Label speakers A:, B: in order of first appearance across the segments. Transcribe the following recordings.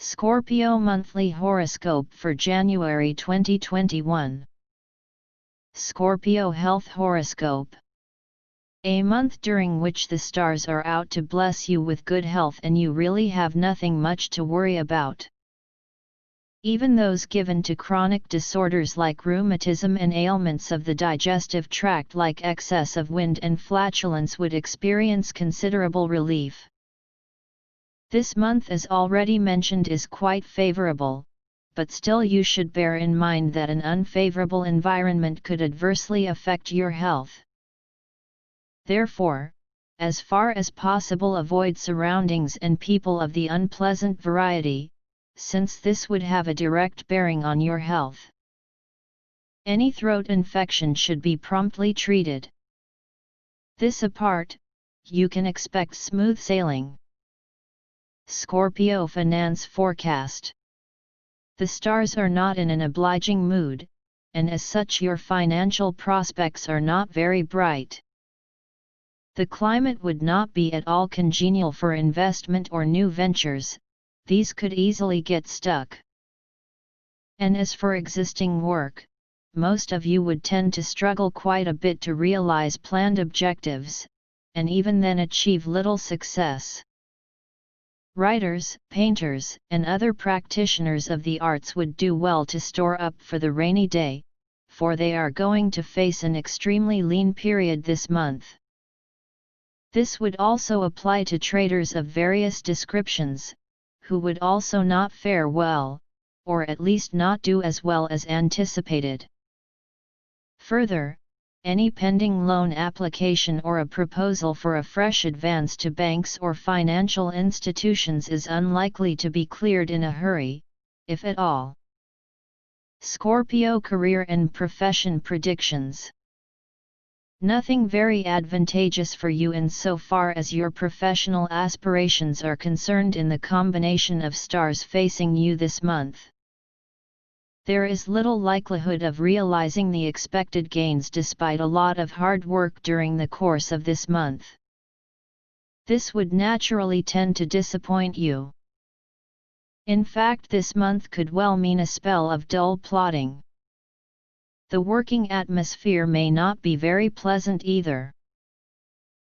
A: Scorpio Monthly Horoscope for January 2021. Scorpio Health Horoscope. A month during which the stars are out to bless you with good health and you really have nothing much to worry about. Even those given to chronic disorders like rheumatism and ailments of the digestive tract like excess of wind and flatulence would experience considerable relief. This month, as already mentioned, is quite favorable, but still you should bear in mind that an unfavorable environment could adversely affect your health. Therefore, as far as possible, avoid surroundings and people of the unpleasant variety, since this would have a direct bearing on your health. Any throat infection should be promptly treated. This apart, you can expect smooth sailing. Scorpio Finance Forecast. The stars are not in an obliging mood, and as such your financial prospects are not very bright. The climate would not be at all congenial for investment or new ventures, these could easily get stuck. And as for existing work, most of you would tend to struggle quite a bit to realize planned objectives, and even then achieve little success. Writers, painters, and other practitioners of the arts would do well to store up for the rainy day, for they are going to face an extremely lean period this month. This would also apply to traders of various descriptions, who would also not fare well, or at least not do as well as anticipated. Further, any pending loan application or a proposal for a fresh advance to banks or financial institutions is unlikely to be cleared in a hurry, if at all. Scorpio Career and Profession Predictions. Nothing very advantageous for you insofar as your professional aspirations are concerned in the combination of stars facing you this month. There is little likelihood of realizing the expected gains despite a lot of hard work during the course of this month. This would naturally tend to disappoint you. In fact, this month could well mean a spell of dull plodding. The working atmosphere may not be very pleasant either.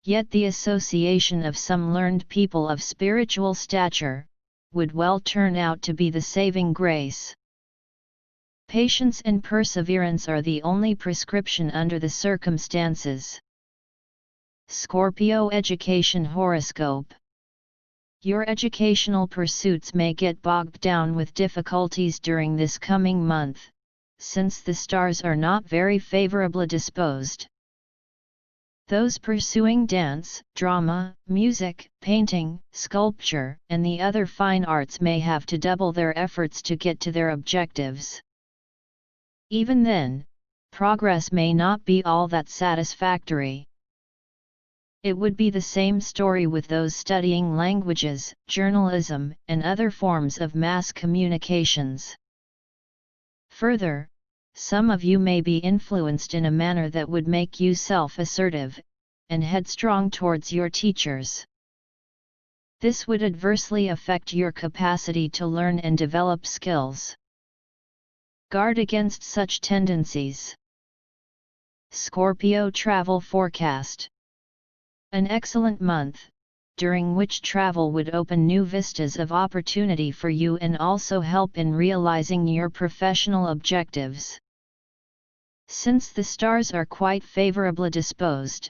A: Yet the association of some learned people of spiritual stature would well turn out to be the saving grace. Patience and perseverance are the only prescription under the circumstances. Scorpio Education Horoscope. Your educational pursuits may get bogged down with difficulties during this coming month, since the stars are not very favorably disposed. Those pursuing dance, drama, music, painting, sculpture, and the other fine arts may have to double their efforts to get to their objectives. Even then, progress may not be all that satisfactory. It would be the same story with those studying languages, journalism, and other forms of mass communications. Further, some of you may be influenced in a manner that would make you self-assertive, and headstrong towards your teachers. This would adversely affect your capacity to learn and develop skills. Guard against such tendencies. Scorpio Travel Forecast. An excellent month, during which travel would open new vistas of opportunity for you and also help in realizing your professional objectives. Since the stars are quite favorably disposed,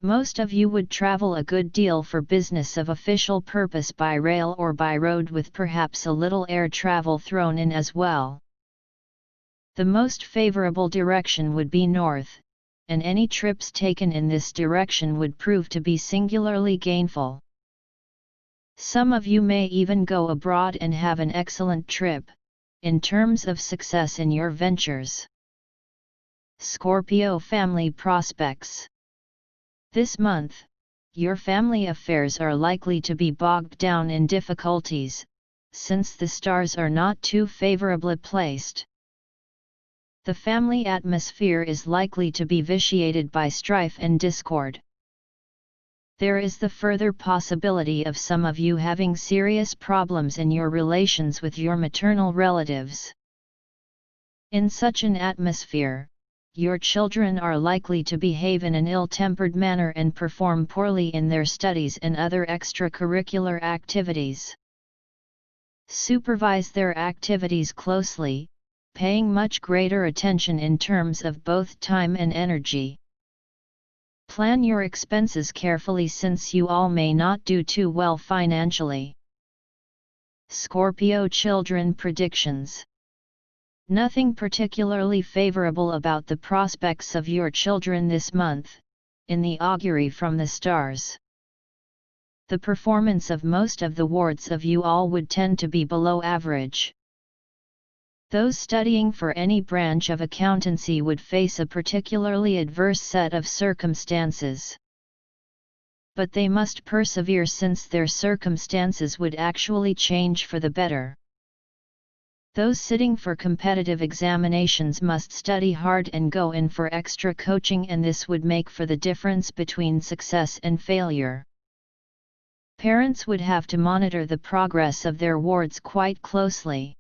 A: most of you would travel a good deal for business of official purpose by rail or by road, with perhaps a little air travel thrown in as well. The most favorable direction would be north, and any trips taken in this direction would prove to be singularly gainful. Some of you may even go abroad and have an excellent trip, in terms of success in your ventures. Scorpio Family Prospects. This month, your family affairs are likely to be bogged down in difficulties, since the stars are not too favorably placed. The family atmosphere is likely to be vitiated by strife and discord. there is the further possibility of some of you having serious problems in your relations with your maternal relatives. In such an atmosphere, your children are likely to behave in an ill-tempered manner and perform poorly in their studies and other extracurricular activities. Supervise their activities closely, paying much greater attention in terms of both time and energy. Plan your expenses carefully since you all may not do too well financially. Scorpio children predictions. Nothing particularly favorable about the prospects of your children this month, in the augury from the stars. The performance of most of the wards of you all would tend to be below average. Those studying for any branch of accountancy would face a particularly adverse set of circumstances. But they must persevere since their circumstances would actually change for the better. Those sitting for competitive examinations must study hard and go in for extra coaching, and this would make for the difference between success and failure. Parents would have to monitor the progress of their wards quite closely.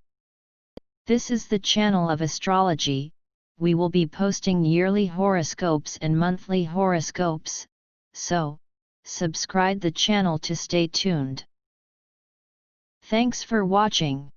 A: This is the channel of astrology. We will be posting yearly horoscopes and monthly horoscopes, so subscribe the channel to stay tuned. Thanks for watching.